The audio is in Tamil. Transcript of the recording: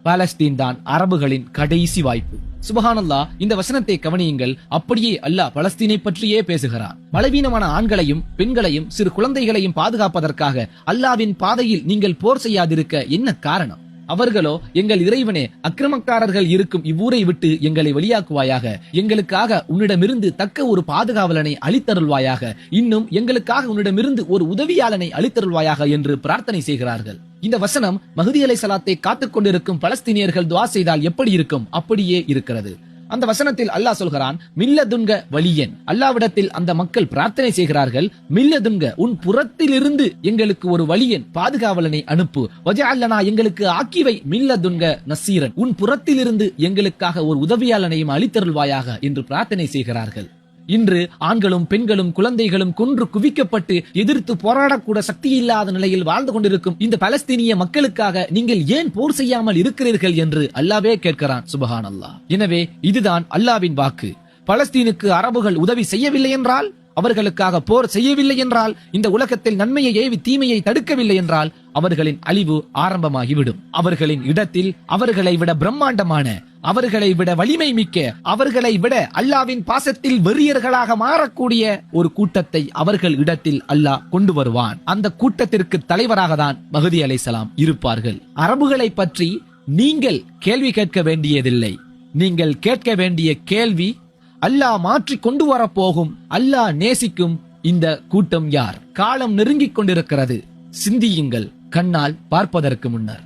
பாலஸ்தீன் தான் அரபுகளின் கடைசி வாய்ப்பு. சுபஹானல்லாஹ். இந்த வசனத்தை கவனியுங்கள். அப்படியே அல்லாஹ் பலஸ்தீனை பற்றியே பேசுகிறார். பலவீனமான ஆண்களையும் பெண்களையும் சிறு குழந்தைகளையும் பாதுகாப்பதற்காக அல்லாஹ்வின் பாதையில் நீங்கள் போர் செய்யாதிருக்க என்ன காரணம்? அவர்களோ, எங்கள் இறைவனே, அக்கிரமக்காரர்கள் இருக்கும் இவ்வூரை விட்டு எங்களை வெளியாக்குவாயாக, எங்களுக்காக உன்னிடமிருந்து தக்க ஒரு பாதுகாவலனை அளித்தருள்வாயாக, இன்னும் எங்களுக்காக உன்னிடமிருந்து ஒரு உதவியாளனை அளித்தருள்வாயாக என்று பிரார்த்தனை செய்கிறார்கள். இந்த வசனம் மஹ்தி அலைஹிஸ்ஸலாத்தை காத்துக் கொண்டிருக்கும் பலஸ்தீனியர்கள் துஆ செய்தால் எப்படி இருக்கும் அப்படியே இருக்கிறது. அந்த வசனத்தில் அல்லாஹ் சொல்கிறான், மில்லதுன்க வலியன். அல்லாஹ்விடத்தில் அந்த மக்கள் பிரார்த்தனை செய்கிறார்கள், மில்லதுன்க, உன் புறத்திலிருந்து எங்களுக்கு ஒரு வலியன், பாதுகாவலனை அனுப்பு. வஜஅல்னா, எங்களுக்கு ஆக்கிவை, மில்லதுன்க நசீரன், உன் புறத்திலிருந்து எங்களுக்காக ஒரு உதவியாளனையும் அளித்தருள்வாயாக என்று பிரார்த்தனை செய்கிறார்கள். இன்று ஆண்களும் பெண்களும் குழந்தைகளும் கொன்று குவிக்கப்பட்டு எதிர்த்து போராடக்கூட சக்தி இல்லாத நிலையில் வாழ்ந்து கொண்டிருக்கும் இந்த பலஸ்தீனிய மக்களுக்காக நீங்கள் ஏன் போர் செய்யாமல் இருக்கிறீர்கள் என்று அல்லாஹ்வே கேட்கிறான். சுபஹானல்லாஹ். எனவே இதுதான் அல்லாஹ்வின் வாக்கு. பலஸ்தீனுக்கு அரபுகள் உதவி செய்யவில்லை என்றால், அவர்களுக்காக போர் செய்யவில்லை என்றால், இந்த உலகத்தில் நன்மையை ஏவி தீமையை தடுக்கவில்லை என்றால் அவர்களின் அழிவு ஆரம்பமாகிவிடும். அவர்களின் இடத்தில் அவர்களை விட பிரம்மாண்டமான, அவர்களை விட வலிமை மிக்க, அவர்களை விட அல்லாஹ்வின் பாசத்தில் வெறியர்களாக மாறக்கூடிய ஒரு கூட்டத்தை அவர்கள் இடத்தில் அல்லாஹ் கொண்டு வருவான். அந்த கூட்டத்திற்கு தலைவராக தான் மஹ்தி அலைஹிஸ்ஸலாம் இருப்பார்கள். அரபுகளை பற்றி நீங்கள் கேள்வி கேட்க வேண்டியதில்லை. நீங்கள் கேட்க வேண்டிய கேள்வி, அல்லாஹ் மாற்றி கொண்டு வரப்போகும், அல்லாஹ் நேசிக்கும் இந்த கூட்டம் யார்? காலம் நெருங்கிக் கொண்டிருக்கிறது. சிந்தியுங்கள், கண்ணால் பார்ப்பதற்கு முன்னர்.